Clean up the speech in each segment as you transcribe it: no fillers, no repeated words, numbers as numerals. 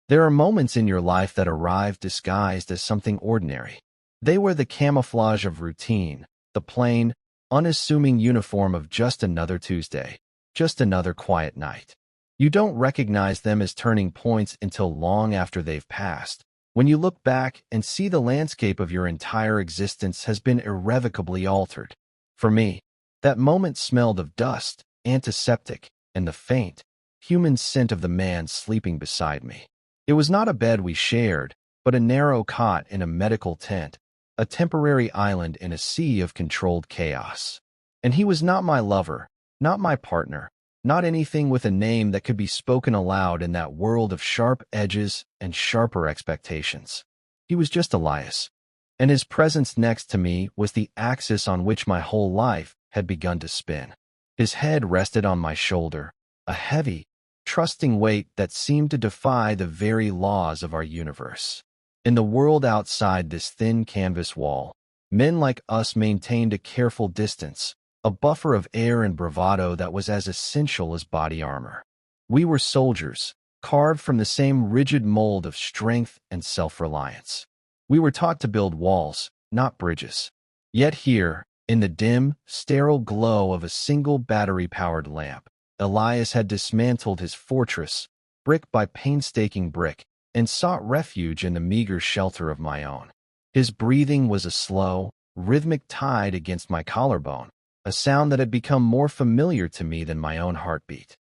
There are moments in your life that arrive disguised as something ordinary. They wear the camouflage of routine, the plain, unassuming uniform of just another Tuesday, just another quiet night. You don't recognize them as turning points until long after they've passed, when you look back and see the landscape of your entire existence has been irrevocably altered. For me, that moment smelled of dust, antiseptic, and the faint, human scent of the man sleeping beside me. It was not a bed we shared, but a narrow cot in a medical tent, a temporary island in a sea of controlled chaos. And he was not my lover, not my partner, not anything with a name that could be spoken aloud in that world of sharp edges and sharper expectations. He was just Elias, and his presence next to me was the axis on which my whole life had begun to spin. His head rested on my shoulder, a heavy, trusting weight that seemed to defy the very laws of our universe. In the world outside this thin canvas wall, men like us maintained a careful distance, a buffer of air and bravado that was as essential as body armor. We were soldiers, carved from the same rigid mold of strength and self-reliance. We were taught to build walls, not bridges. Yet here, in the dim, sterile glow of a single battery-powered lamp, Elias had dismantled his fortress, brick by painstaking brick, and sought refuge in the meager shelter of my own. His breathing was a slow, rhythmic tide against my collarbone, a sound that had become more familiar to me than my own heartbeat.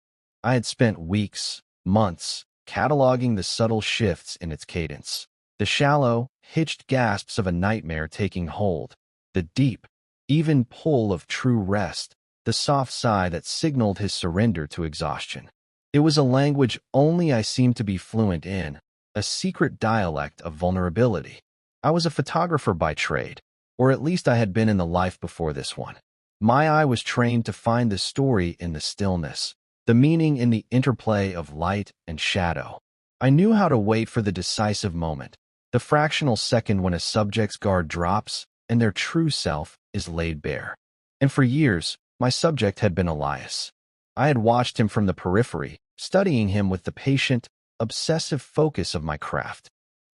I had spent weeks, months, cataloging the subtle shifts in its cadence, the shallow, hitched gasps of a nightmare taking hold, the deep, even pull of true rest, the soft sigh that signaled his surrender to exhaustion. It was a language only I seemed to be fluent in, a secret dialect of vulnerability. I was a photographer by trade, or at least I had been in the life before this one. My eye was trained to find the story in the stillness, the meaning in the interplay of light and shadow. I knew how to wait for the decisive moment, the fractional second when a subject's guard drops and their true self is laid bare. And for years, my subject had been Elias. I had watched him from the periphery, studying him with the patient, obsessive focus of my craft.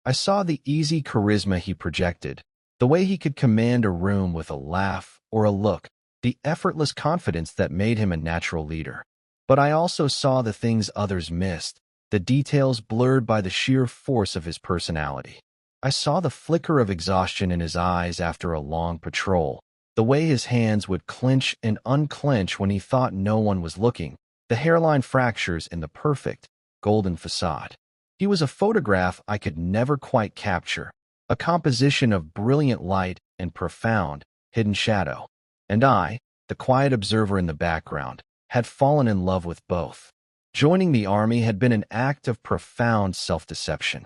I saw the easy charisma he projected, the way he could command a room with a laugh or a look, the effortless confidence that made him a natural leader. But I also saw the things others missed, the details blurred by the sheer force of his personality. I saw the flicker of exhaustion in his eyes after a long patrol, the way his hands would clench and unclench when he thought no one was looking, the hairline fractures in the perfect, golden facade. He was a photograph I could never quite capture, a composition of brilliant light and profound, hidden shadow. And I, the quiet observer in the background, had fallen in love with both. Joining the army had been an act of profound self-deception.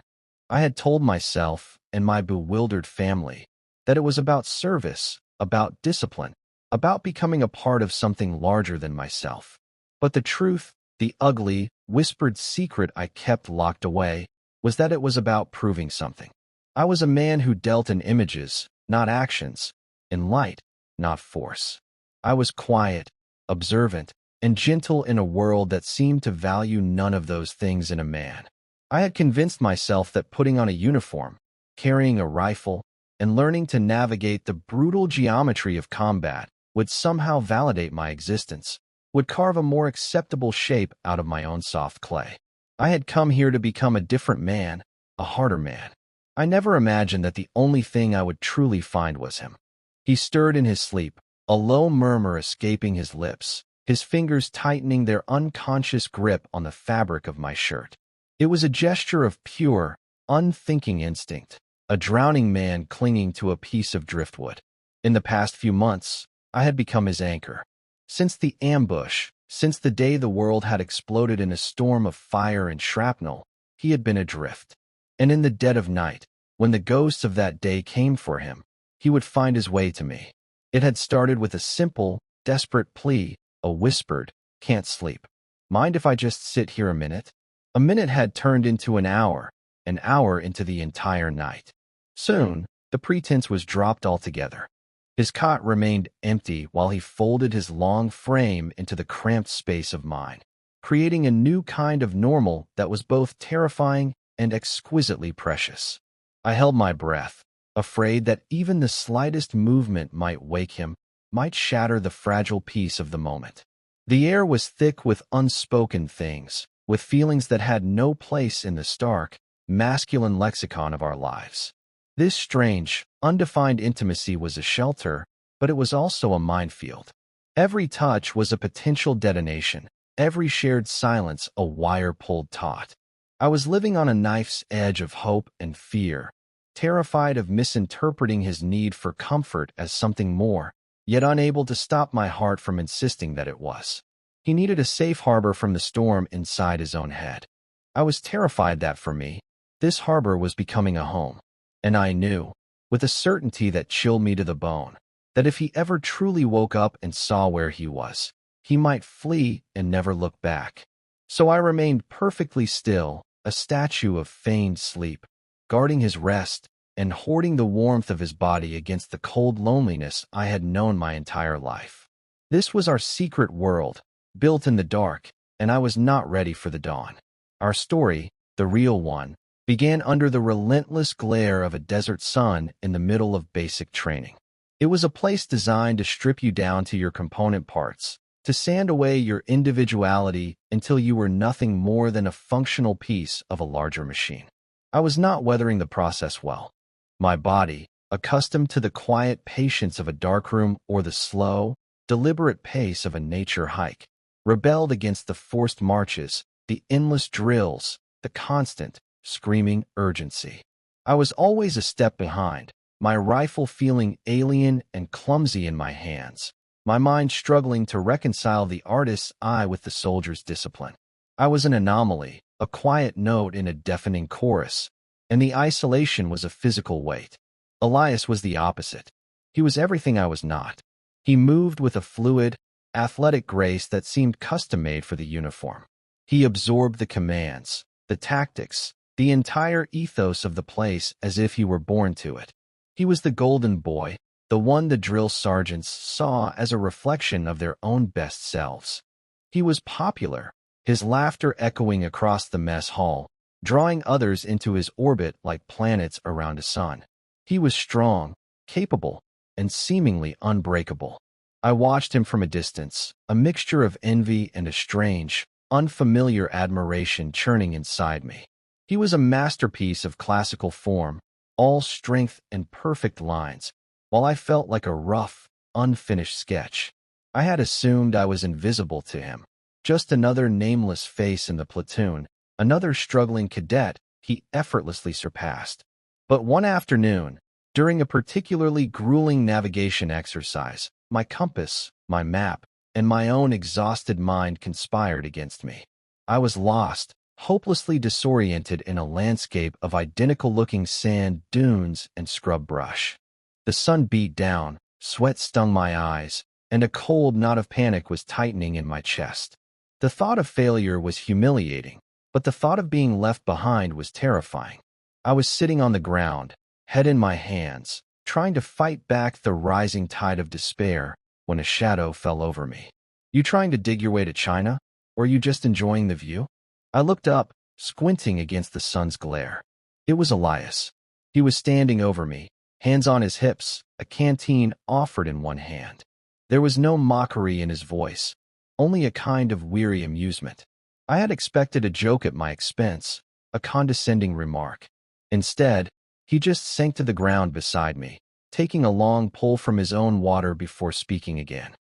I had told myself and my bewildered family that it was about service, about discipline, about becoming a part of something larger than myself. But the truth, the ugly, whispered secret I kept locked away, was that it was about proving something. I was a man who dealt in images, not actions, in light, not force. I was quiet, observant, and gentle in a world that seemed to value none of those things in a man. I had convinced myself that putting on a uniform, carrying a rifle, and learning to navigate the brutal geometry of combat would somehow validate my existence, would carve a more acceptable shape out of my own soft clay. I had come here to become a different man, a harder man. I never imagined that the only thing I would truly find was him. He stirred in his sleep, a low murmur escaping his lips, his fingers tightening their unconscious grip on the fabric of my shirt. It was a gesture of pure, unthinking instinct, a drowning man clinging to a piece of driftwood. In the past few months, I had become his anchor. Since the ambush, since the day the world had exploded in a storm of fire and shrapnel, he had been adrift. And in the dead of night, when the ghosts of that day came for him, he would find his way to me. It had started with a simple, desperate plea, a whispered, "Can't sleep. Mind if I just sit here a minute?" A minute had turned into an hour into the entire night. Soon, the pretense was dropped altogether. His cot remained empty while he folded his long frame into the cramped space of mine, creating a new kind of normal that was both terrifying and exquisitely precious. I held my breath, afraid that even the slightest movement might wake him, might shatter the fragile peace of the moment. The air was thick with unspoken things, with feelings that had no place in the stark, masculine lexicon of our lives. This strange, undefined intimacy was a shelter, but it was also a minefield. Every touch was a potential detonation, every shared silence a wire-pulled taut. I was living on a knife's edge of hope and fear, terrified of misinterpreting his need for comfort as something more, yet unable to stop my heart from insisting that it was. He needed a safe harbor from the storm inside his own head. I was terrified that for me, this harbor was becoming a home. And I knew, with a certainty that chilled me to the bone, that if he ever truly woke up and saw where he was, he might flee and never look back. So I remained perfectly still, a statue of feigned sleep, guarding his rest and hoarding the warmth of his body against the cold loneliness I had known my entire life. This was our secret world, built in the dark, and I was not ready for the dawn. Our story, the real one, began under the relentless glare of a desert sun in the middle of basic training. It was a place designed to strip you down to your component parts, to sand away your individuality until you were nothing more than a functional piece of a larger machine. I was not weathering the process well. My body, accustomed to the quiet patience of a darkroom or the slow, deliberate pace of a nature hike, rebelled against the forced marches, the endless drills, the constant, screaming urgency. I was always a step behind, my rifle feeling alien and clumsy in my hands, my mind struggling to reconcile the artist's eye with the soldier's discipline. I was an anomaly, a quiet note in a deafening chorus, and the isolation was a physical weight. Elias was the opposite. He was everything I was not. He moved with a fluid, athletic grace that seemed custom-made for the uniform. He absorbed the commands, the tactics, the entire ethos of the place as if he were born to it. He was the golden boy, the one the drill sergeants saw as a reflection of their own best selves. He was popular, his laughter echoing across the mess hall, drawing others into his orbit like planets around a sun. He was strong, capable, and seemingly unbreakable. I watched him from a distance, a mixture of envy and a strange, unfamiliar admiration churning inside me. He was a masterpiece of classical form, all strength and perfect lines, while I felt like a rough, unfinished sketch. I had assumed I was invisible to him, just another nameless face in the platoon, another struggling cadet he effortlessly surpassed. But one afternoon, during a particularly grueling navigation exercise, my compass, my map, and my own exhausted mind conspired against me. I was lost, hopelessly disoriented in a landscape of identical-looking sand dunes and scrub brush. The sun beat down, sweat stung my eyes, and a cold knot of panic was tightening in my chest. The thought of failure was humiliating, but the thought of being left behind was terrifying. I was sitting on the ground, head in my hands, trying to fight back the rising tide of despair when a shadow fell over me. You trying to dig your way to China, or are you just enjoying the view? I looked up, squinting against the sun's glare. It was Elias. He was standing over me, hands on his hips, a canteen offered in one hand. There was no mockery in his voice, only a kind of weary amusement. I had expected a joke at my expense, a condescending remark. Instead, he just sank to the ground beside me, taking a long pull from his own water before speaking again.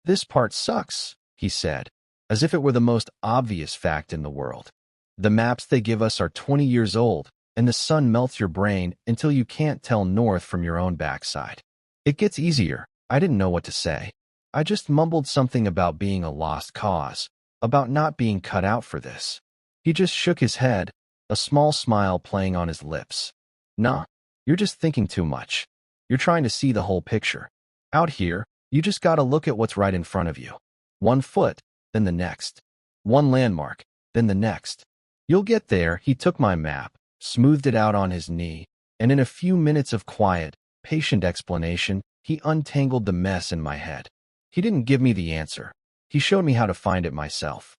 "This part sucks," he said, as if it were the most obvious fact in the world. "The maps they give us are 20 years old, and the sun melts your brain until you can't tell north from your own backside. It gets easier." I didn't know what to say. I just mumbled something about being a lost cause, about not being cut out for this. He just shook his head, a small smile playing on his lips. "Nah, you're just thinking too much. You're trying to see the whole picture. Out here, you just gotta look at what's right in front of you. One foot, then the next. One landmark, then the next. You'll get there." He took my map, smoothed it out on his knee, and in a few minutes of quiet, patient explanation, he untangled the mess in my head. He didn't give me the answer. He showed me how to find it myself.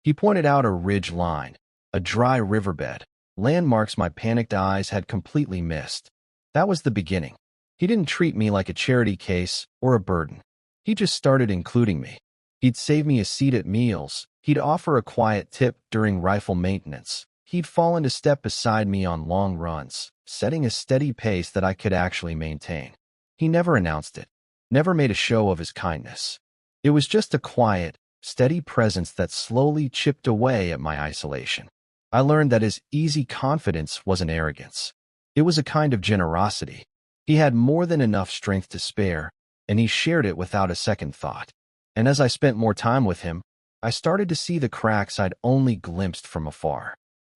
He pointed out a ridge line, a dry riverbed, landmarks my panicked eyes had completely missed. That was the beginning. He didn't treat me like a charity case or a burden. He just started including me. He'd save me a seat at meals. He'd offer a quiet tip during rifle maintenance. He'd fall into step beside me on long runs, setting a steady pace that I could actually maintain. He never announced it, never made a show of his kindness. It was just a quiet, steady presence that slowly chipped away at my isolation. I learned that his easy confidence wasn't arrogance. It was a kind of generosity. He had more than enough strength to spare, and he shared it without a second thought. And as I spent more time with him, I started to see the cracks I'd only glimpsed from afar.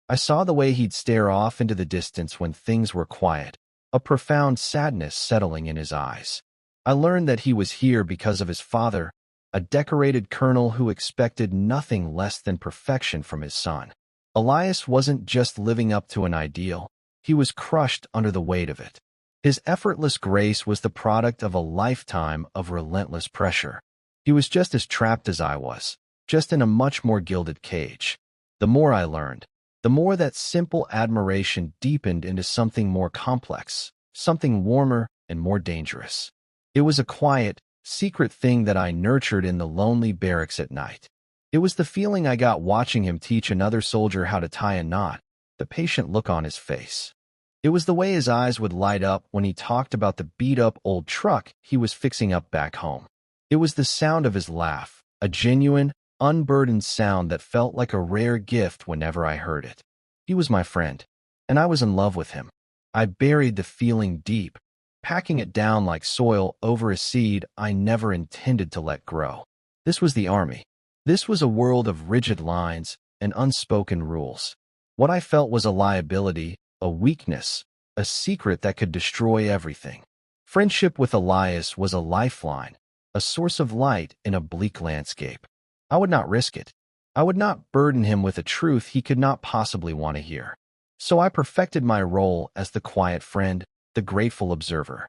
I saw the way he'd stare off into the distance when things were quiet, a profound sadness settling in his eyes. I learned that he was here because of his father, a decorated colonel who expected nothing less than perfection from his son. Elias wasn't just living up to an ideal, he was crushed under the weight of it. His effortless grace was the product of a lifetime of relentless pressure. He was just as trapped as I was, just in a much more gilded cage. The more I learned, the more that simple admiration deepened into something more complex, something warmer and more dangerous. It was a quiet, secret thing that I nurtured in the lonely barracks at night. It was the feeling I got watching him teach another soldier how to tie a knot, the patient look on his face. It was the way his eyes would light up when he talked about the beat-up old truck he was fixing up back home. It was the sound of his laugh, a genuine, unburdened sound that felt like a rare gift whenever I heard it. He was my friend, and I was in love with him. I buried the feeling deep, packing it down like soil over a seed I never intended to let grow. This was the army. This was a world of rigid lines and unspoken rules. What I felt was a liability, a weakness, a secret that could destroy everything. Friendship with Elias was a lifeline, a source of light in a bleak landscape. I would not risk it. I would not burden him with a truth he could not possibly want to hear. So I perfected my role as the quiet friend, the grateful observer.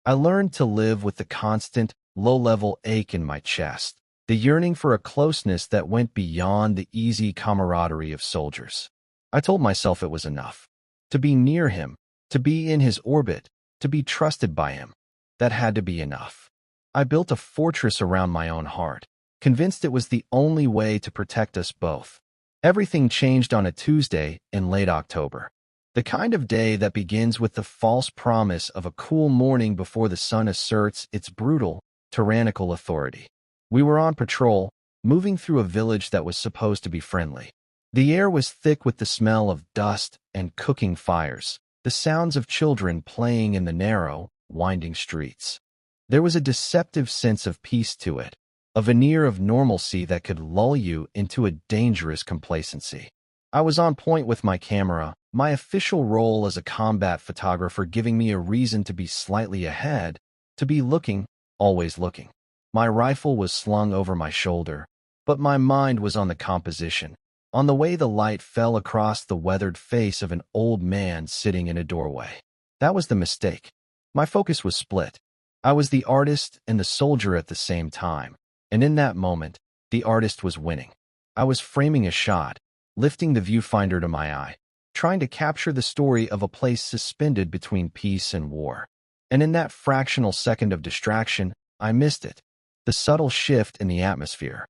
I learned to live with the constant, low-level ache in my chest, the yearning for a closeness that went beyond the easy camaraderie of soldiers. I told myself it was enough. To be near him, to be in his orbit, to be trusted by him. That had to be enough. I built a fortress around my own heart, convinced it was the only way to protect us both. Everything changed on a Tuesday in late October. The kind of day that begins with the false promise of a cool morning before the sun asserts its brutal, tyrannical authority. We were on patrol, moving through a village that was supposed to be friendly. The air was thick with the smell of dust and cooking fires, the sounds of children playing in the narrow, winding streets. There was a deceptive sense of peace to it, a veneer of normalcy that could lull you into a dangerous complacency. I was on point with my camera, my official role as a combat photographer giving me a reason to be slightly ahead, to be looking, always looking. My rifle was slung over my shoulder, but my mind was on the composition, on the way the light fell across the weathered face of an old man sitting in a doorway. That was the mistake. My focus was split. I was the artist and the soldier at the same time, and in that moment, the artist was winning. I was framing a shot, lifting the viewfinder to my eye, trying to capture the story of a place suspended between peace and war. And in that fractional second of distraction, I missed it. The subtle shift in the atmosphere.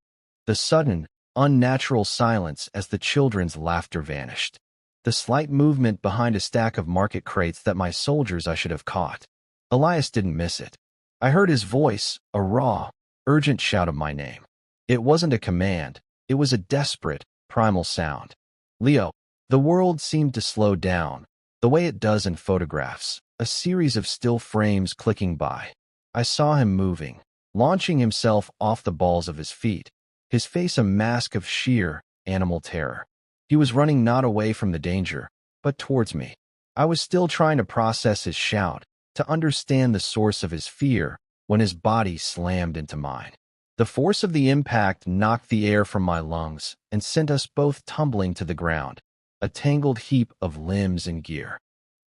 The sudden, unnatural silence as the children's laughter vanished. The slight movement behind a stack of market crates that my soldiers I should have caught. Elias didn't miss it. I heard his voice, a raw, urgent shout of my name. It wasn't a command. It was a desperate, primal sound. Leo. The world seemed to slow down, the way it does in photographs, a series of still frames clicking by. I saw him moving, launching himself off the balls of his feet, his face a mask of sheer, animal terror. He was running not away from the danger, but towards me. I was still trying to process his shout, to understand the source of his fear, when his body slammed into mine. The force of the impact knocked the air from my lungs and sent us both tumbling to the ground, a tangled heap of limbs and gear.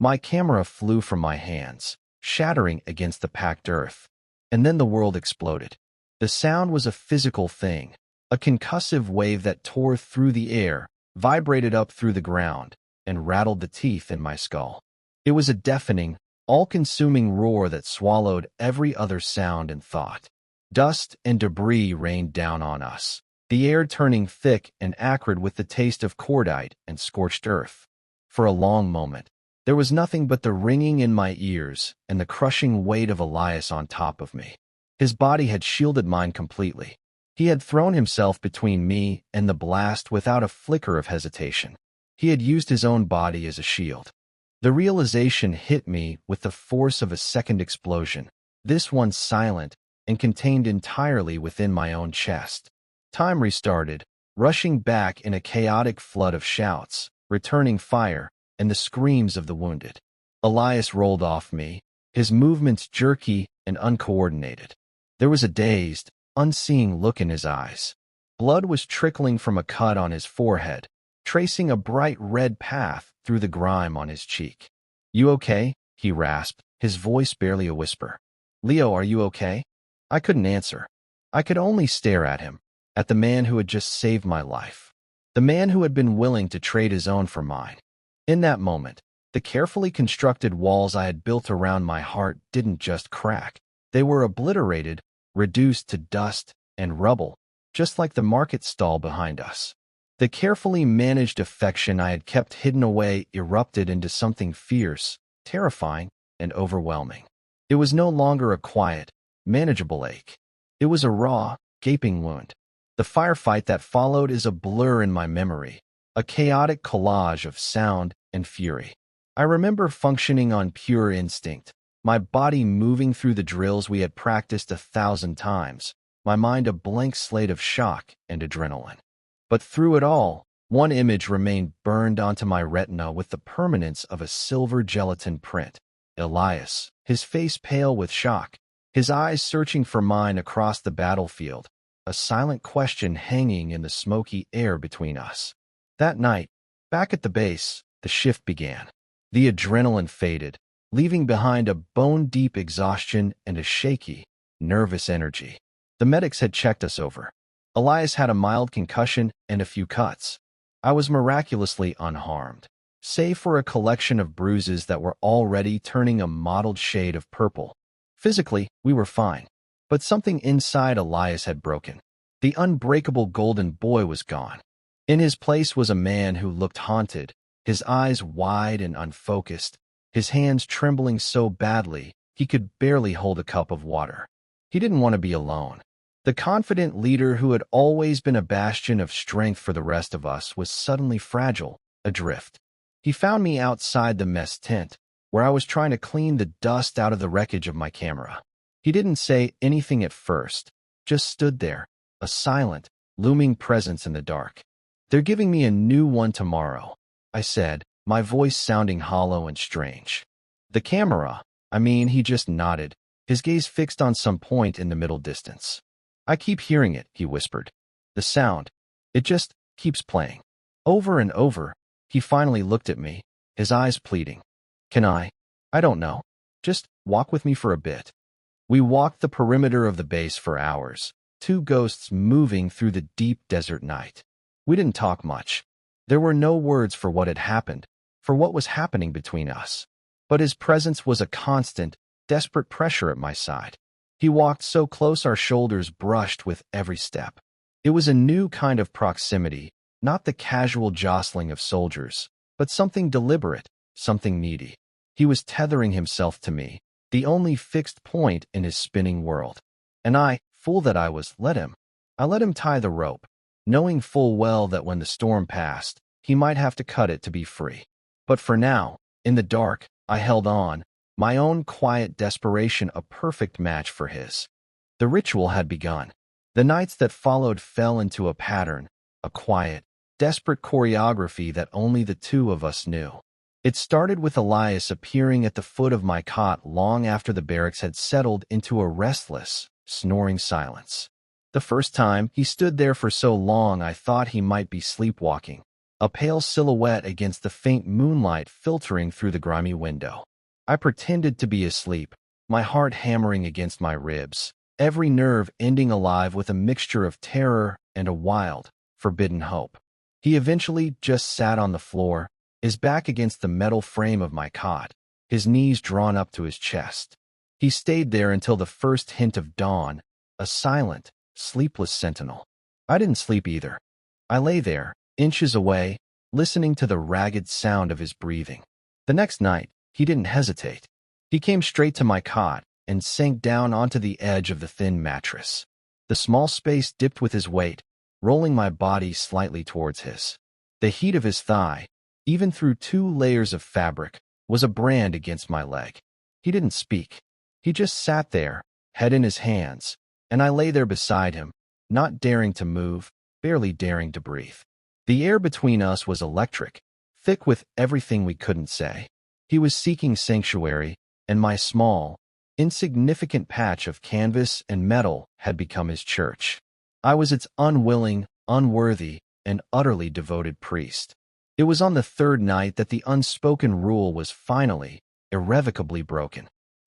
My camera flew from my hands, shattering against the packed earth. And then the world exploded. The sound was a physical thing, a concussive wave that tore through the air, vibrated up through the ground, and rattled the teeth in my skull. It was a deafening, all-consuming roar that swallowed every other sound and thought. Dust and debris rained down on us, the air turning thick and acrid with the taste of cordite and scorched earth. For a long moment, there was nothing but the ringing in my ears and the crushing weight of Elias on top of me. His body had shielded mine completely. He had thrown himself between me and the blast without a flicker of hesitation. He had used his own body as a shield. The realization hit me with the force of a second explosion, this one silent and contained entirely within my own chest. Time restarted, rushing back in a chaotic flood of shouts, returning fire, and the screams of the wounded. Elias rolled off me, his movements jerky and uncoordinated. There was a dazed, unseeing look in his eyes. Blood was trickling from a cut on his forehead, tracing a bright red path through the grime on his cheek. "You okay?" he rasped, his voice barely a whisper. "Leo, are you okay?" I couldn't answer. I could only stare at him, at the man who had just saved my life. The man who had been willing to trade his own for mine. In that moment, the carefully constructed walls I had built around my heart didn't just crack. They were obliterated, reduced to dust and rubble, just like the market stall behind us. The carefully managed affection I had kept hidden away erupted into something fierce, terrifying, and overwhelming. It was no longer a quiet, manageable ache. It was a raw, gaping wound. The firefight that followed is a blur in my memory, a chaotic collage of sound and fury. I remember functioning on pure instinct, my body moving through the drills we had practiced 1,000 times, my mind a blank slate of shock and adrenaline. But through it all, one image remained burned onto my retina with the permanence of a silver gelatin print. Elias, his face pale with shock, his eyes searching for mine across the battlefield, a silent question hanging in the smoky air between us. That night, back at the base, the shift began. The adrenaline faded, leaving behind a bone-deep exhaustion and a shaky, nervous energy. The medics had checked us over. Elias had a mild concussion and a few cuts. I was miraculously unharmed, save for a collection of bruises that were already turning a mottled shade of purple. Physically, we were fine, but something inside Elias had broken. The unbreakable golden boy was gone. In his place was a man who looked haunted, his eyes wide and unfocused, his hands trembling so badly he could barely hold a cup of water. He didn't want to be alone. The confident leader who had always been a bastion of strength for the rest of us was suddenly fragile, adrift. He found me outside the mess tent, where I was trying to clean the dust out of the wreckage of my camera. He didn't say anything at first, just stood there, a silent, looming presence in the dark. "They're giving me a new one tomorrow," I said, my voice sounding hollow and strange. "The camera?" He just nodded, his gaze fixed on some point in the middle distance. "I keep hearing it," he whispered. "The sound. It just keeps playing. Over and over." He finally looked at me, his eyes pleading. "Can I don't know. Just walk with me for a bit." We walked the perimeter of the base for hours, two ghosts moving through the deep desert night. We didn't talk much. There were no words for what had happened, for what was happening between us. But his presence was a constant, desperate pressure at my side. He walked so close our shoulders brushed with every step. It was a new kind of proximity, not the casual jostling of soldiers, but something deliberate, something needy. He was tethering himself to me, the only fixed point in his spinning world. And I, fool that I was, let him. I let him tie the rope, knowing full well that when the storm passed, he might have to cut it to be free. But for now, in the dark, I held on, my own quiet desperation a perfect match for his. The ritual had begun. The nights that followed fell into a pattern, a quiet, desperate choreography that only the two of us knew. It started with Elias appearing at the foot of my cot long after the barracks had settled into a restless, snoring silence. The first time, he stood there for so long I thought he might be sleepwalking, a pale silhouette against the faint moonlight filtering through the grimy window. I pretended to be asleep, my heart hammering against my ribs, every nerve ending alive with a mixture of terror and a wild, forbidden hope. He eventually just sat on the floor, his back against the metal frame of my cot, his knees drawn up to his chest. He stayed there until the first hint of dawn, a silent, sleepless sentinel. I didn't sleep either. I lay there, inches away, listening to the ragged sound of his breathing. The next night, he didn't hesitate. He came straight to my cot and sank down onto the edge of the thin mattress. The small space dipped with his weight, rolling my body slightly towards his. The heat of his thigh, even through 2 layers of fabric, was a brand against my leg. He didn't speak. He just sat there, head in his hands, and I lay there beside him, not daring to move, barely daring to breathe. The air between us was electric, thick with everything we couldn't say. He was seeking sanctuary, and my small, insignificant patch of canvas and metal had become his church. I was its unwilling, unworthy, and utterly devoted priest. It was on the 3rd night that the unspoken rule was finally, irrevocably broken.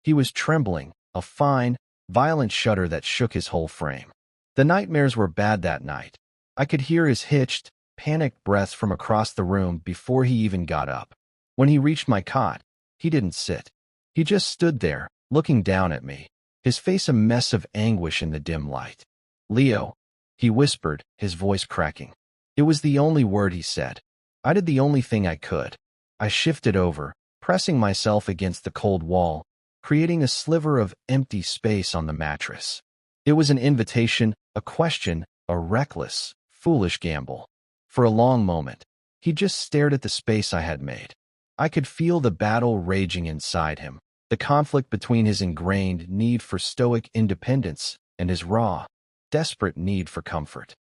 He was trembling, a fine, violent shudder that shook his whole frame. The nightmares were bad that night. I could hear his hitched, panicked breaths from across the room before he even got up. When he reached my cot, he didn't sit. He just stood there, looking down at me, his face a mess of anguish in the dim light. "Leo," he whispered, his voice cracking. It was the only word he said. I did the only thing I could. I shifted over, pressing myself against the cold wall, creating a sliver of empty space on the mattress. It was an invitation, a question, a reckless, foolish gamble. For a long moment, he just stared at the space I had made. I could feel the battle raging inside him, the conflict between his ingrained need for stoic independence and his raw, desperate need for comfort.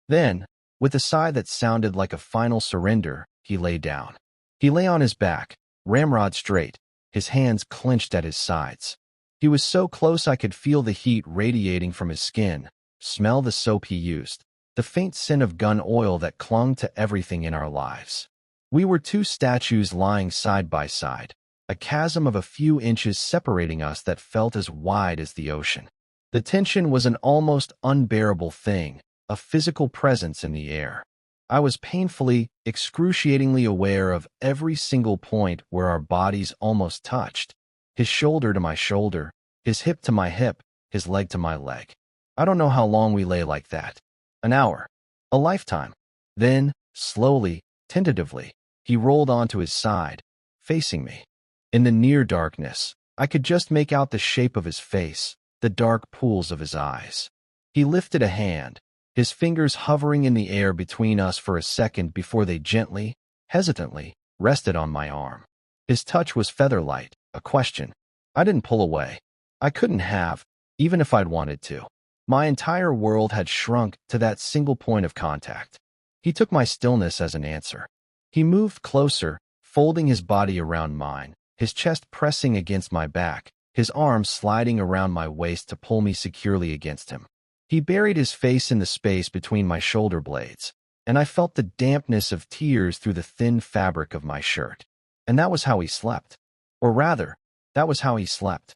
Then, with a sigh that sounded like a final surrender, he lay down. He lay on his back, ramrod straight, his hands clenched at his sides. He was so close I could feel the heat radiating from his skin, smell the soap he used, the faint scent of gun oil that clung to everything in our lives. We were 2 statues lying side by side, a chasm of a few inches separating us that felt as wide as the ocean. The tension was an almost unbearable thing, a physical presence in the air. I was painfully, excruciatingly aware of every single point where our bodies almost touched. His shoulder to my shoulder, his hip to my hip, his leg to my leg. I don't know how long we lay like that. An hour. A lifetime. Then, slowly, tentatively, he rolled onto his side, facing me. In the near darkness, I could just make out the shape of his face, the dark pools of his eyes. He lifted a hand, his fingers hovering in the air between us for a second before they gently, hesitantly, rested on my arm. His touch was feather-light, a question. I didn't pull away. I couldn't have, even if I'd wanted to. My entire world had shrunk to that single point of contact. He took my stillness as an answer. He moved closer, folding his body around mine, his chest pressing against my back, his arms sliding around my waist to pull me securely against him. He buried his face in the space between my shoulder blades, and I felt the dampness of tears through the thin fabric of my shirt. And that was how he slept. Or rather, that was how he slept.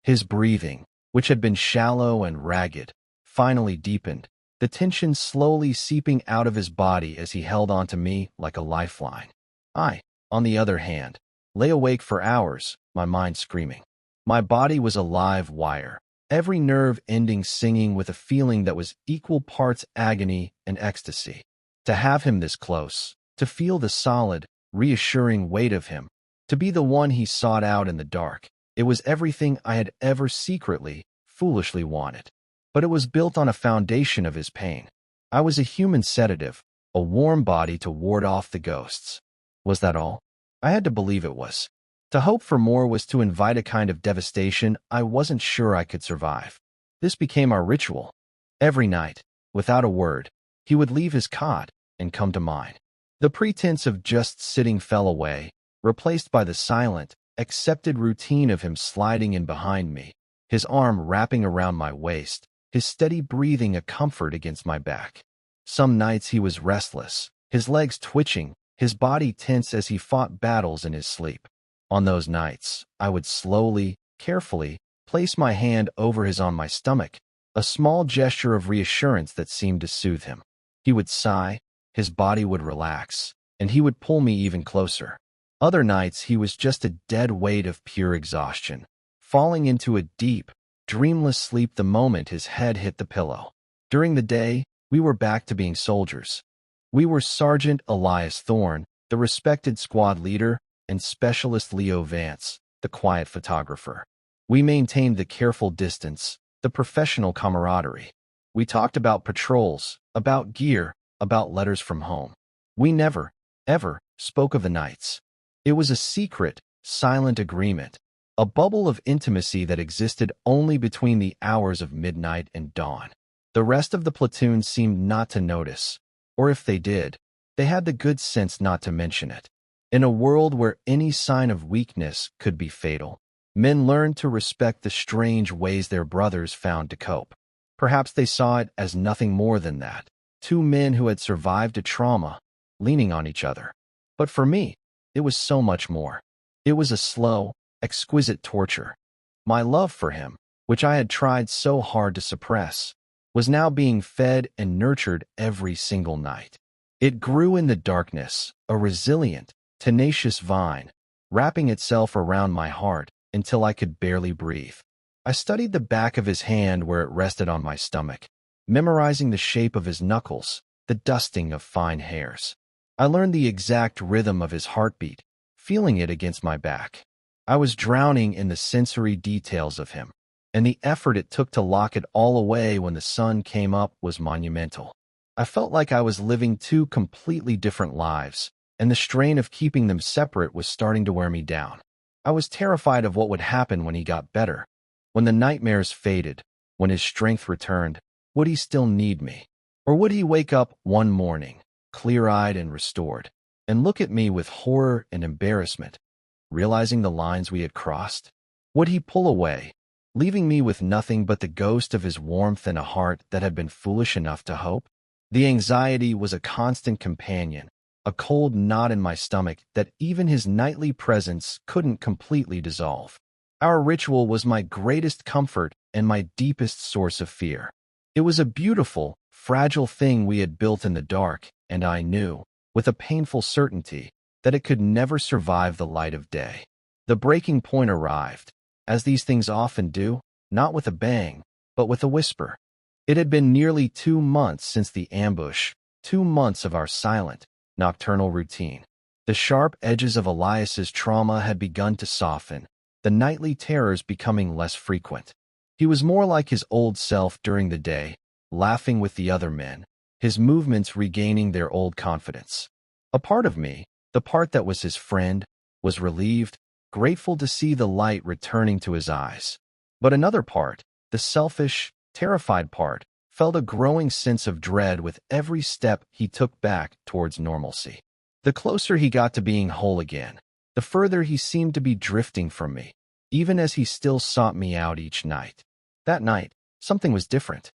His breathing, which had been shallow and ragged, finally deepened, the tension slowly seeping out of his body as he held onto me like a lifeline. I, on the other hand, lay awake for hours, my mind screaming. My body was a live wire, every nerve ending singing with a feeling that was equal parts agony and ecstasy. To have him this close, to feel the solid, reassuring weight of him, to be the one he sought out in the dark, it was everything I had ever secretly, foolishly wanted. But it was built on a foundation of his pain. I was a human sedative, a warm body to ward off the ghosts. Was that all? I had to believe it was. To hope for more was to invite a kind of devastation I wasn't sure I could survive. This became our ritual. Every night, without a word, he would leave his cot and come to mine. The pretense of just sitting fell away, replaced by the silent, accepted routine of him sliding in behind me, his arm wrapping around my waist, his steady breathing a comfort against my back. Some nights he was restless, his legs twitching, his body tense as he fought battles in his sleep. On those nights, I would slowly, carefully, place my hand over his on my stomach, a small gesture of reassurance that seemed to soothe him. He would sigh, his body would relax, and he would pull me even closer. Other nights, he was just a dead weight of pure exhaustion, falling into a deep, dreamless sleep the moment his head hit the pillow. During the day, we were back to being soldiers. We were Sergeant Elias Thorne, the respected squad leader, and Specialist Leo Vance, the quiet photographer. We maintained the careful distance, the professional camaraderie. We talked about patrols, about gear, about letters from home. We never, ever spoke of the nights. It was a secret, silent agreement, a bubble of intimacy that existed only between the hours of midnight and dawn. The rest of the platoon seemed not to notice, or if they did, they had the good sense not to mention it. In a world where any sign of weakness could be fatal, men learned to respect the strange ways their brothers found to cope. Perhaps they saw it as nothing more than that, two men who had survived a trauma, leaning on each other. But for me, it was so much more. It was a slow, exquisite torture. My love for him, which I had tried so hard to suppress, was now being fed and nurtured every single night. It grew in the darkness, a resilient, tenacious vine, wrapping itself around my heart until I could barely breathe. I studied the back of his hand where it rested on my stomach, memorizing the shape of his knuckles, the dusting of fine hairs. I learned the exact rhythm of his heartbeat, feeling it against my back. I was drowning in the sensory details of him, and the effort it took to lock it all away when the sun came up was monumental. I felt like I was living two completely different lives, and the strain of keeping them separate was starting to wear me down. I was terrified of what would happen when he got better. When the nightmares faded, when his strength returned, would he still need me? Or would he wake up one morning, clear-eyed and restored, and look at me with horror and embarrassment, realizing the lines we had crossed? Would he pull away, leaving me with nothing but the ghost of his warmth and a heart that had been foolish enough to hope? The anxiety was a constant companion, a cold knot in my stomach that even his nightly presence couldn't completely dissolve. Our ritual was my greatest comfort and my deepest source of fear. It was a beautiful, fragile thing we had built in the dark, and I knew, with a painful certainty, that it could never survive the light of day. The breaking point arrived, as these things often do, not with a bang, but with a whisper. It had been nearly 2 months since the ambush, 2 months of our silent, nocturnal routine. The sharp edges of Elias's trauma had begun to soften, the nightly terrors becoming less frequent. He was more like his old self during the day, laughing with the other men, his movements regaining their old confidence. A part of me, the part that was his friend, was relieved, grateful to see the light returning to his eyes. But another part, the selfish, terrified part, felt a growing sense of dread with every step he took back towards normalcy. The closer he got to being whole again, the further he seemed to be drifting from me, even as he still sought me out each night. That night, something was different.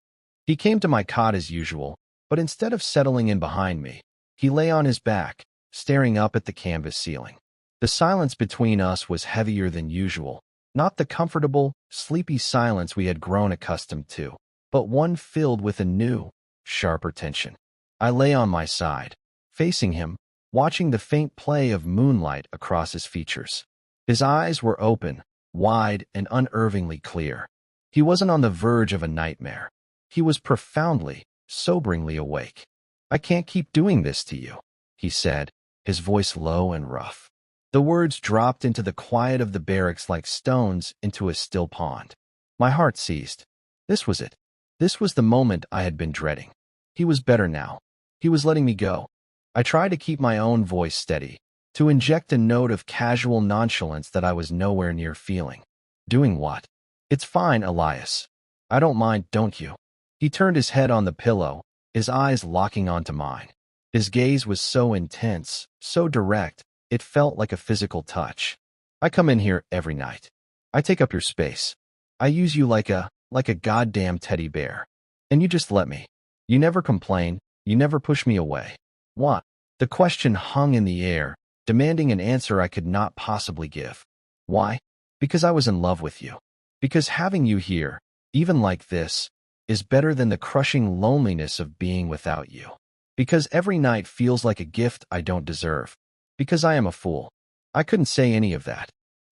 He came to my cot as usual, but instead of settling in behind me, he lay on his back, staring up at the canvas ceiling. The silence between us was heavier than usual, not the comfortable, sleepy silence we had grown accustomed to, but one filled with a new, sharper tension. I lay on my side, facing him, watching the faint play of moonlight across his features. His eyes were open, wide and unervingly clear. He wasn't on the verge of a nightmare. He was profoundly, soberingly awake. "I can't keep doing this to you," he said, his voice low and rough. The words dropped into the quiet of the barracks like stones into a still pond. My heart seized. This was it. This was the moment I had been dreading. He was better now. He was letting me go. I tried to keep my own voice steady, to inject a note of casual nonchalance that I was nowhere near feeling. Doing what? "It's fine, Elias. I don't mind, don't you?" He turned his head on the pillow, his eyes locking onto mine. His gaze was so intense, so direct, it felt like a physical touch. "I come in here every night. I take up your space. I use you like a goddamn teddy bear. And you just let me. You never complain, you never push me away. What?" The question hung in the air, demanding an answer I could not possibly give. Why? Because I was in love with you. Because having you here, even like this, is better than the crushing loneliness of being without you. Because every night feels like a gift I don't deserve. Because I am a fool. I couldn't say any of that.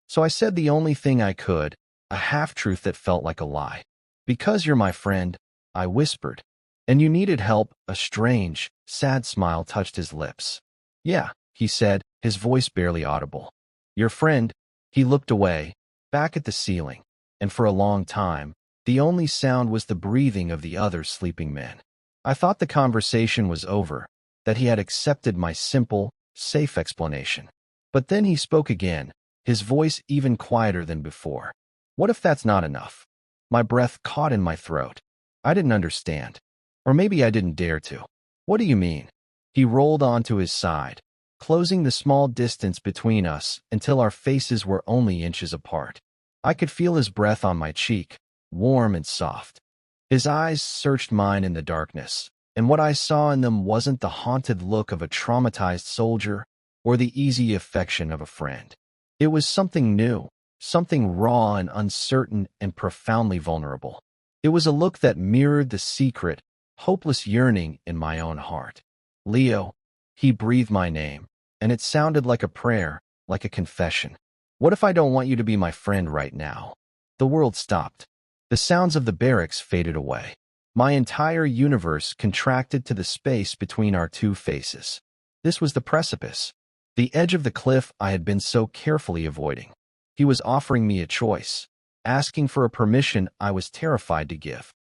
So I said the only thing I could, a half-truth that felt like a lie. Because you're my friend, I whispered. And you needed help, a strange, sad smile touched his lips. Yeah, he said, his voice barely audible. Your friend, he looked away, back at the ceiling, and for a long time, the only sound was the breathing of the other sleeping men. I thought the conversation was over, that he had accepted my simple, safe explanation. But then he spoke again, his voice even quieter than before. What if that's not enough? My breath caught in my throat. I didn't understand. Or maybe I didn't dare to. What do you mean? He rolled onto his side, closing the small distance between us until our faces were only inches apart. I could feel his breath on my cheek, warm and soft. His eyes searched mine in the darkness, and what I saw in them wasn't the haunted look of a traumatized soldier or the easy affection of a friend. It was something new, something raw and uncertain and profoundly vulnerable. It was a look that mirrored the secret, hopeless yearning in my own heart. Leo, he breathed my name, and it sounded like a prayer, like a confession. What if I don't want you to be my friend right now? The world stopped. The sounds of the barracks faded away. My entire universe contracted to the space between our two faces. This was the precipice, the edge of the cliff I had been so carefully avoiding. He was offering me a choice, asking for a permission I was terrified to give.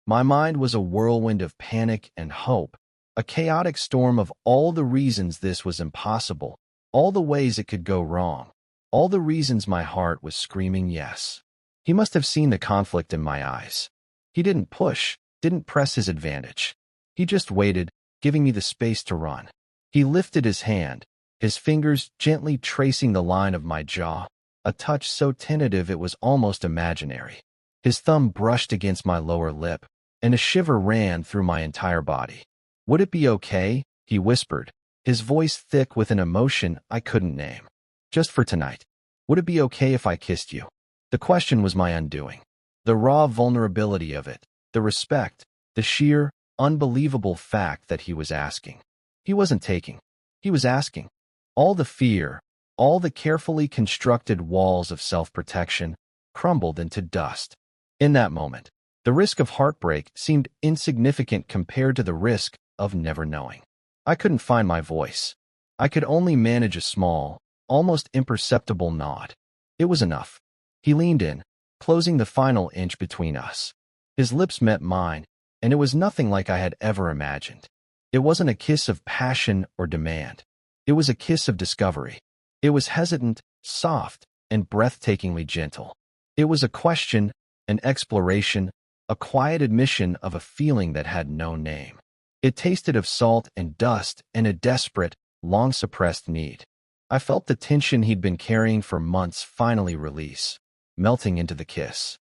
My mind was a whirlwind of panic and hope, a chaotic storm of all the reasons this was impossible, all the ways it could go wrong, all the reasons my heart was screaming yes. He must have seen the conflict in my eyes. He didn't push, didn't press his advantage. He just waited, giving me the space to run. He lifted his hand, his fingers gently tracing the line of my jaw, a touch so tentative it was almost imaginary. His thumb brushed against my lower lip, and a shiver ran through my entire body. Would it be okay? He whispered, his voice thick with an emotion I couldn't name. Just for tonight. Would it be okay if I kissed you? The question was my undoing. The raw vulnerability of it, the respect, the sheer, unbelievable fact that he was asking. He wasn't taking. He was asking. All the fear, all the carefully constructed walls of self-protection crumbled into dust. In that moment, the risk of heartbreak seemed insignificant compared to the risk of never knowing. I couldn't find my voice. I could only manage a small, almost imperceptible nod. It was enough. He leaned in, closing the final inch between us. His lips met mine, and it was nothing like I had ever imagined. It wasn't a kiss of passion or demand. It was a kiss of discovery. It was hesitant, soft, and breathtakingly gentle. It was a question, an exploration, a quiet admission of a feeling that had no name. It tasted of salt and dust and a desperate, long-suppressed need. I felt the tension he'd been carrying for months finally release, melting into the kiss.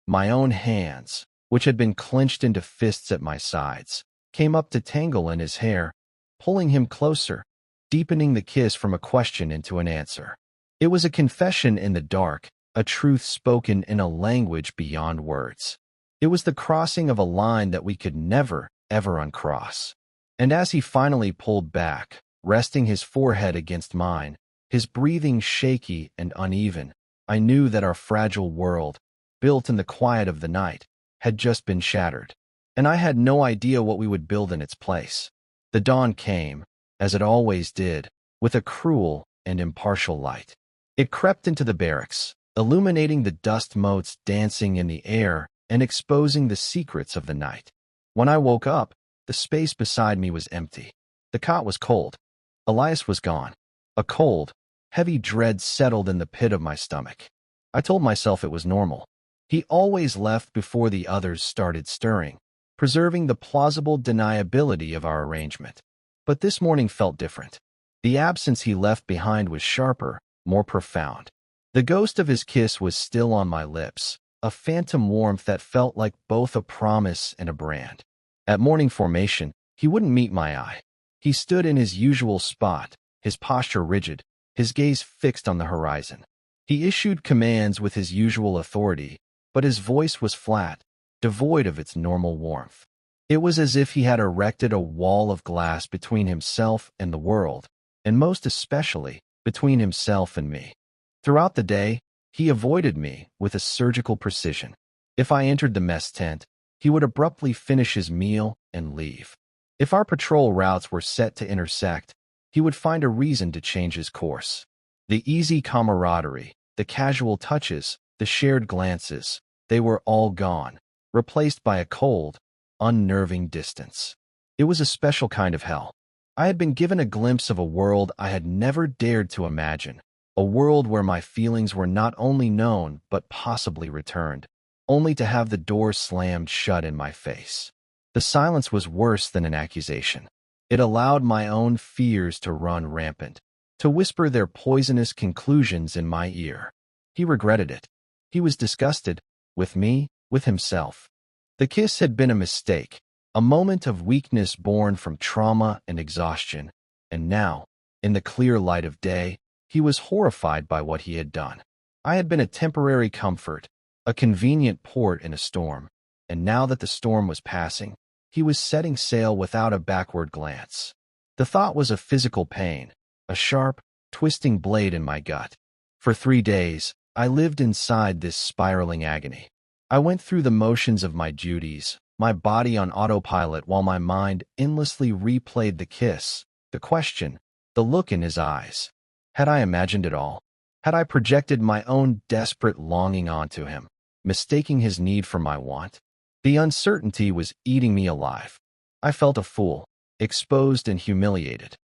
My own hands, which had been clenched into fists at my sides, came up to tangle in his hair, pulling him closer, deepening the kiss from a question into an answer. It was a confession in the dark, a truth spoken in a language beyond words. It was the crossing of a line that we could never, ever uncross. And as he finally pulled back, resting his forehead against mine, his breathing shaky and uneven, I knew that our fragile world, built in the quiet of the night, had just been shattered. And I had no idea what we would build in its place. The dawn came, as it always did, with a cruel and impartial light. It crept into the barracks, illuminating the dust motes dancing in the air and exposing the secrets of the night. When I woke up, the space beside me was empty. The cot was cold. Elias was gone. A cold, heavy dread settled in the pit of my stomach. I told myself it was normal. He always left before the others started stirring, preserving the plausible deniability of our arrangement. But this morning felt different. The absence he left behind was sharper, more profound. The ghost of his kiss was still on my lips, a phantom warmth that felt like both a promise and a brand. At morning formation, he wouldn't meet my eye. He stood in his usual spot, his posture rigid, his gaze fixed on the horizon. He issued commands with his usual authority, but his voice was flat, devoid of its normal warmth. It was as if he had erected a wall of glass between himself and the world, and most especially between himself and me. Throughout the day, he avoided me with a surgical precision. If I entered the mess tent, he would abruptly finish his meal and leave. If our patrol routes were set to intersect, he would find a reason to change his course. The easy camaraderie, the casual touches, the shared glances, they were all gone, replaced by a cold, unnerving distance. It was a special kind of hell. I had been given a glimpse of a world I had never dared to imagine, a world where my feelings were not only known but possibly returned, only to have the door slammed shut in my face. The silence was worse than an accusation. It allowed my own fears to run rampant, to whisper their poisonous conclusions in my ear. He regretted it. He was disgusted, with me, with himself. The kiss had been a mistake, a moment of weakness born from trauma and exhaustion, and now, in the clear light of day, he was horrified by what he had done. I had been a temporary comfort, a convenient port in a storm, and now that the storm was passing, he was setting sail without a backward glance. The thought was a physical pain, a sharp, twisting blade in my gut. For 3 days, I lived inside this spiraling agony. I went through the motions of my duties, my body on autopilot while my mind endlessly replayed the kiss, the question, the look in his eyes. Had I imagined it all? Had I projected my own desperate longing onto him, mistaking his need for my want? The uncertainty was eating me alive. I felt a fool, exposed and humiliated.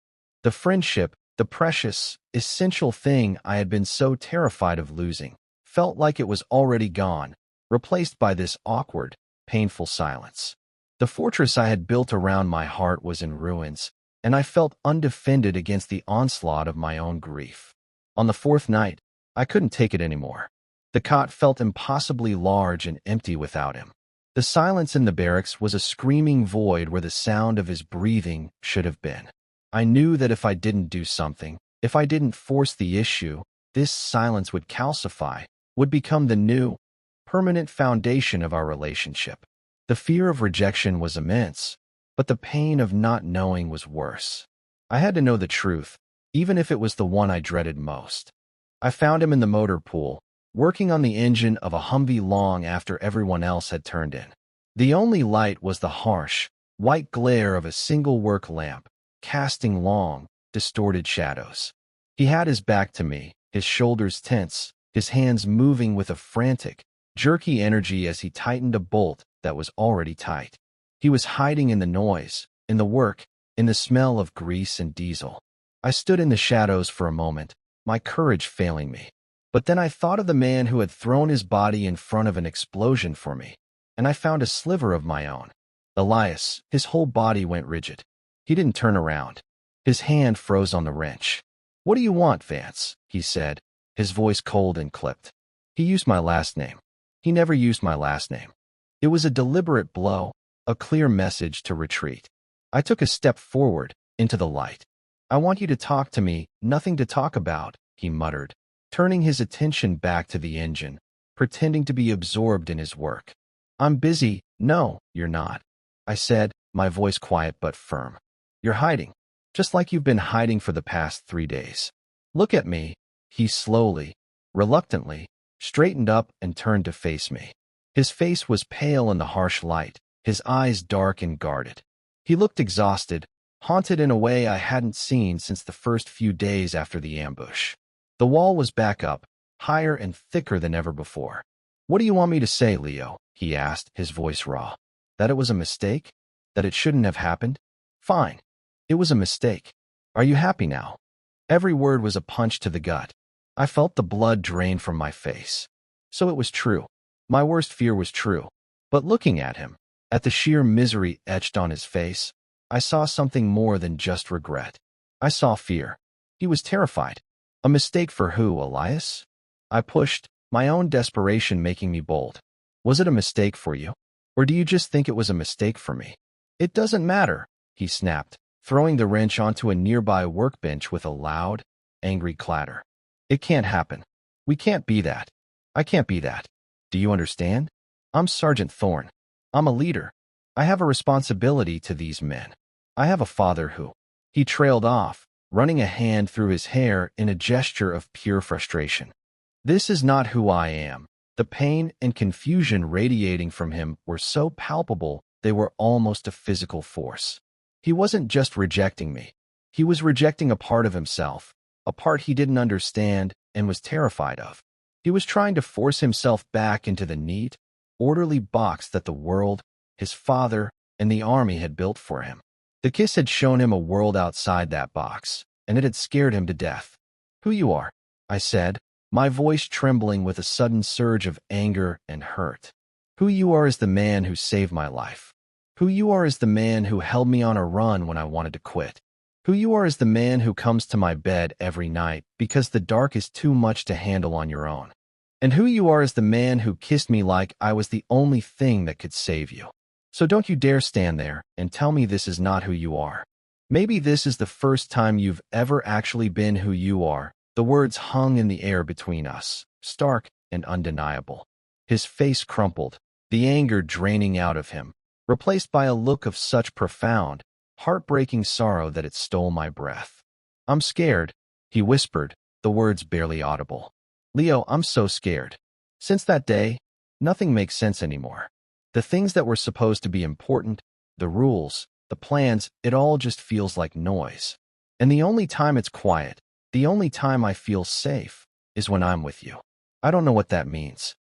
The friendship, the precious, essential thing I had been so terrified of losing, felt like it was already gone, replaced by this awkward, painful silence. The fortress I had built around my heart was in ruins, and I felt undefended against the onslaught of my own grief. On the 4th night, I couldn't take it anymore. The cot felt impossibly large and empty without him. The silence in the barracks was a screaming void where the sound of his breathing should have been. I knew that if I didn't do something, if I didn't force the issue, this silence would calcify, would become the new, permanent foundation of our relationship. The fear of rejection was immense, but the pain of not knowing was worse. I had to know the truth, even if it was the one I dreaded most. I found him in the motor pool, working on the engine of a Humvee long after everyone else had turned in. The only light was the harsh, white glare of a single work lamp, casting long, distorted shadows. He had his back to me, his shoulders tense, his hands moving with a frantic, jerky energy as he tightened a bolt that was already tight. He was hiding in the noise, in the work, in the smell of grease and diesel. I stood in the shadows for a moment, my courage failing me. But then I thought of the man who had thrown his body in front of an explosion for me, and I found a sliver of my own. Elias, his whole body went rigid. He didn't turn around. His hand froze on the wrench. "What do you want, Vance?" he said, his voice cold and clipped. He used my last name. He never used my last name. It was a deliberate blow, a clear message to retreat. I took a step forward, into the light. "I want you to talk to me, nothing to talk about," he muttered, turning his attention back to the engine, pretending to be absorbed in his work. "I'm busy." "No, you're not," I said, my voice quiet but firm. "You're hiding, just like you've been hiding for the past 3 days. Look at me." He slowly, reluctantly, straightened up and turned to face me. His face was pale in the harsh light, his eyes dark and guarded. He looked exhausted, haunted in a way I hadn't seen since the first few days after the ambush. The wall was back up, higher and thicker than ever before. "What do you want me to say, Leo?" he asked, his voice raw. "That it was a mistake? That it shouldn't have happened? Fine. It was a mistake. Are you happy now?" Every word was a punch to the gut. I felt the blood drain from my face. So it was true. My worst fear was true. But looking at him, at the sheer misery etched on his face, I saw something more than just regret. I saw fear. He was terrified. A mistake for who, Elias? I pushed, my own desperation making me bold. "Was it a mistake for you? Or do you just think it was a mistake for me?" "It doesn't matter," he snapped, throwing the wrench onto a nearby workbench with a loud, angry clatter. "It can't happen. We can't be that. I can't be that. Do you understand? I'm Sergeant Thorne. I'm a leader. I have a responsibility to these men. I have a father who—" He trailed off, running a hand through his hair in a gesture of pure frustration. This is not who I am. The pain and confusion radiating from him were so palpable they were almost a physical force. He wasn't just rejecting me. He was rejecting a part of himself, a part he didn't understand and was terrified of. He was trying to force himself back into the neat, orderly box that the world, his father, and the army had built for him. The kiss had shown him a world outside that box, and it had scared him to death. "Who you are," I said, my voice trembling with a sudden surge of anger and hurt. "Who you are is the man who saved my life. Who you are is the man who held me on a run when I wanted to quit. Who you are is the man who comes to my bed every night because the dark is too much to handle on your own. And who you are is the man who kissed me like I was the only thing that could save you. So don't you dare stand there and tell me this is not who you are. Maybe this is the first time you've ever actually been who you are." The words hung in the air between us, stark and undeniable. His face crumpled, the anger draining out of him, replaced by a look of such profound, heartbreaking sorrow that it stole my breath. "I'm scared," he whispered, the words barely audible. "Leo, I'm so scared. Since that day, nothing makes sense anymore. The things that were supposed to be important, the rules, the plans, it all just feels like noise. And the only time it's quiet, the only time I feel safe, is when I'm with you. I don't know what that means.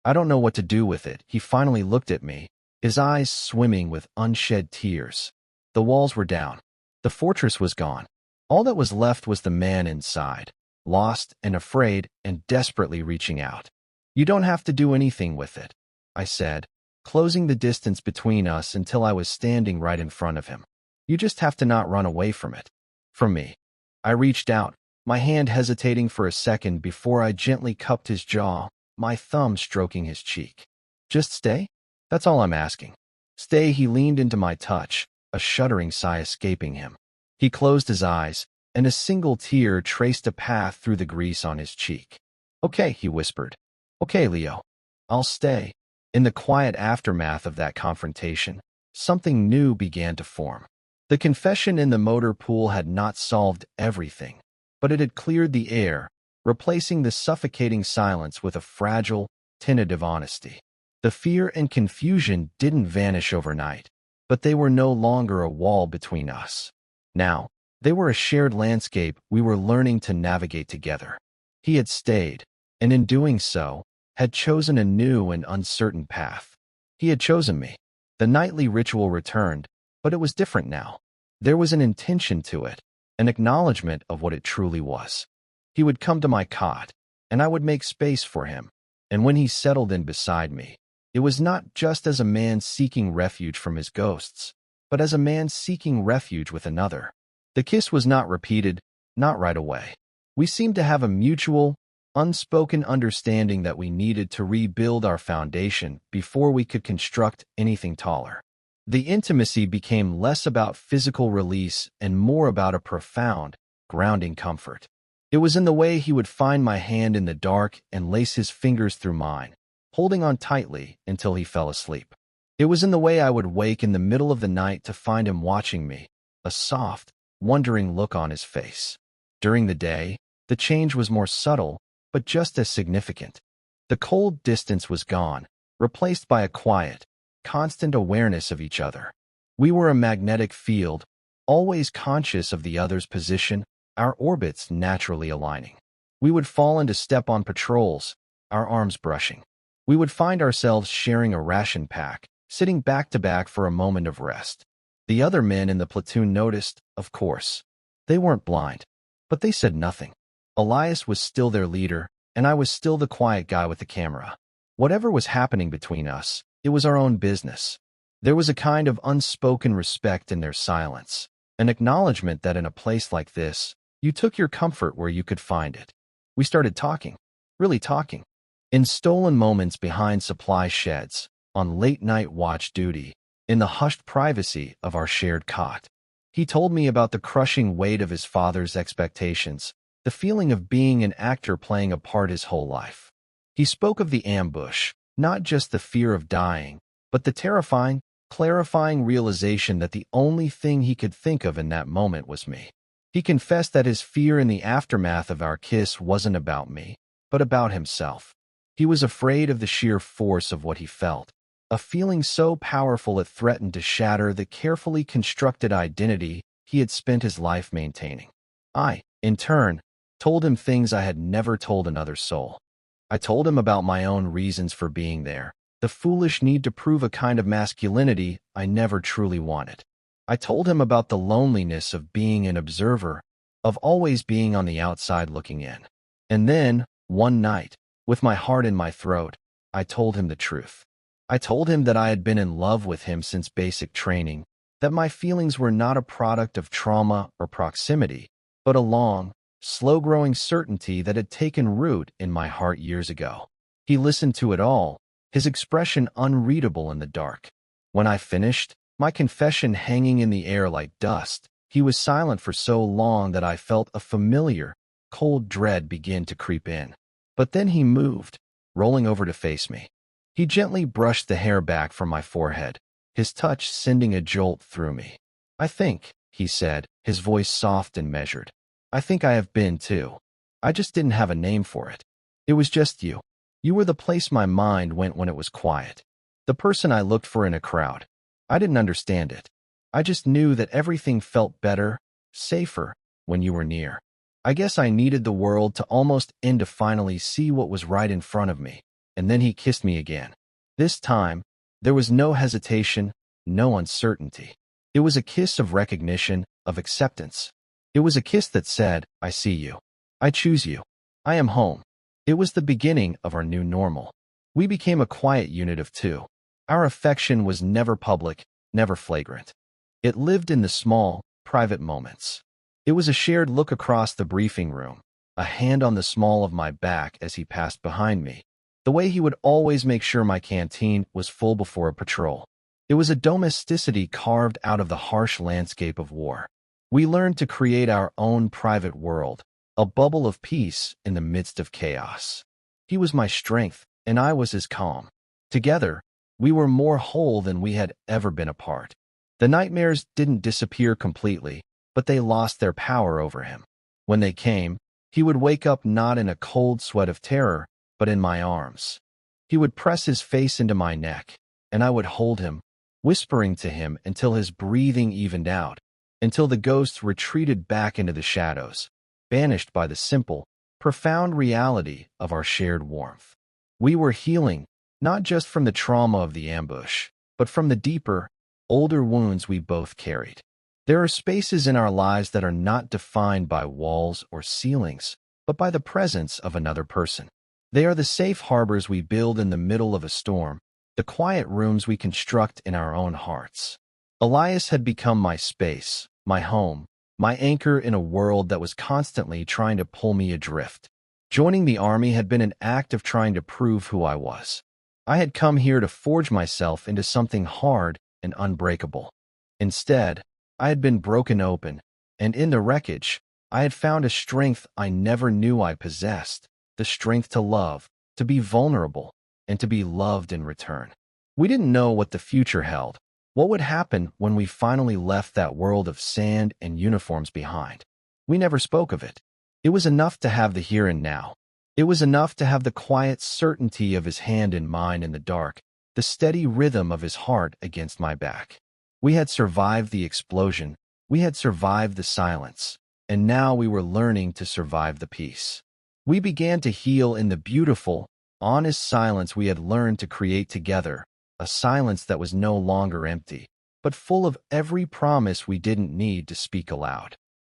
I don't know what to do with it." He finally looked at me, his eyes swimming with unshed tears. The walls were down. The fortress was gone. All that was left was the man inside, lost and afraid and desperately reaching out. "You don't have to do anything with it," I said, closing the distance between us until I was standing right in front of him. "You just have to not run away from it." From me. I reached out, my hand hesitating for a second before I gently cupped his jaw, my thumb stroking his cheek. "Just stay? That's all I'm asking." "Stay." He leaned into my touch, a shuddering sigh escaping him. He closed his eyes, and a single tear traced a path through the grease on his cheek. "Okay," he whispered. "Okay, Leo. I'll stay." In the quiet aftermath of that confrontation, something new began to form. The confession in the motor pool had not solved everything, but it had cleared the air, replacing the suffocating silence with a fragile, tentative honesty. The fear and confusion didn't vanish overnight, but they were no longer a wall between us. Now, they were a shared landscape we were learning to navigate together. He had stayed, and in doing so, had chosen a new and uncertain path. He had chosen me. The nightly ritual returned, but it was different now. There was an intention to it, an acknowledgement of what it truly was. He would come to my cot, and I would make space for him, and when he settled in beside me, it was not just as a man seeking refuge from his ghosts, but as a man seeking refuge with another. The kiss was not repeated, not right away. We seemed to have a mutual, unspoken understanding that we needed to rebuild our foundation before we could construct anything taller. The intimacy became less about physical release and more about a profound, grounding comfort. It was in the way he would find my hand in the dark and lace his fingers through mine, holding on tightly until he fell asleep. It was in the way I would wake in the middle of the night to find him watching me, a soft, wondering look on his face. During the day, the change was more subtle, but just as significant. The cold distance was gone, replaced by a quiet, constant awareness of each other. We were a magnetic field, always conscious of the other's position, our orbits naturally aligning. We would fall into step on patrols, our arms brushing. We would find ourselves sharing a ration pack, sitting back to back for a moment of rest. The other men in the platoon noticed, of course. They weren't blind, but they said nothing. Elias was still their leader, and I was still the quiet guy with the camera. Whatever was happening between us, it was our own business. There was a kind of unspoken respect in their silence, an acknowledgement that in a place like this, you took your comfort where you could find it. We started talking, really talking. In stolen moments behind supply sheds, on late-night watch duty, in the hushed privacy of our shared cot. He told me about the crushing weight of his father's expectations, the feeling of being an actor playing a part his whole life. He spoke of the ambush, not just the fear of dying, but the terrifying, clarifying realization that the only thing he could think of in that moment was me. He confessed that his fear in the aftermath of our kiss wasn't about me, but about himself. He was afraid of the sheer force of what he felt, a feeling so powerful it threatened to shatter the carefully constructed identity he had spent his life maintaining. I, in turn, told him things I had never told another soul. I told him about my own reasons for being there, the foolish need to prove a kind of masculinity I never truly wanted. I told him about the loneliness of being an observer, of always being on the outside looking in. And then, one night, with my heart in my throat, I told him the truth. I told him that I had been in love with him since basic training, that my feelings were not a product of trauma or proximity, but a long, slow-growing certainty that had taken root in my heart years ago. He listened to it all, his expression unreadable in the dark. When I finished, my confession hanging in the air like dust, he was silent for so long that I felt a familiar, cold dread begin to creep in. But then he moved, rolling over to face me. He gently brushed the hair back from my forehead, his touch sending a jolt through me. "I think," he said, his voice soft and measured, "I think I have been too. I just didn't have a name for it. It was just you. You were the place my mind went when it was quiet. The person I looked for in a crowd. I didn't understand it. I just knew that everything felt better, safer, when you were near. I guess I needed the world to almost end to finally see what was right in front of me." And then he kissed me again. This time, there was no hesitation, no uncertainty. It was a kiss of recognition, of acceptance. It was a kiss that said, "I see you. I choose you. I am home." It was the beginning of our new normal. We became a quiet unit of two. Our affection was never public, never flagrant. It lived in the small, private moments. It was a shared look across the briefing room, a hand on the small of my back as he passed behind me, the way he would always make sure my canteen was full before a patrol. It was a domesticity carved out of the harsh landscape of war. We learned to create our own private world, a bubble of peace in the midst of chaos. He was my strength, and I was his calm. Together, we were more whole than we had ever been apart. The nightmares didn't disappear completely, but they lost their power over him. When they came, he would wake up not in a cold sweat of terror, but in my arms. He would press his face into my neck, and I would hold him, whispering to him until his breathing evened out, until the ghosts retreated back into the shadows, banished by the simple, profound reality of our shared warmth. We were healing, not just from the trauma of the ambush, but from the deeper, older wounds we both carried. There are spaces in our lives that are not defined by walls or ceilings, but by the presence of another person. They are the safe harbors we build in the middle of a storm, the quiet rooms we construct in our own hearts. Elias had become my space, my home, my anchor in a world that was constantly trying to pull me adrift. Joining the army had been an act of trying to prove who I was. I had come here to forge myself into something hard and unbreakable. Instead, I had been broken open, and in the wreckage, I had found a strength I never knew I possessed, the strength to love, to be vulnerable, and to be loved in return. We didn't know what the future held, what would happen when we finally left that world of sand and uniforms behind. We never spoke of it. It was enough to have the here and now. It was enough to have the quiet certainty of his hand in mine in the dark, the steady rhythm of his heart against my back. We had survived the explosion, we had survived the silence, and now we were learning to survive the peace. We began to heal in the beautiful, honest silence we had learned to create together, a silence that was no longer empty, but full of every promise we didn't need to speak aloud.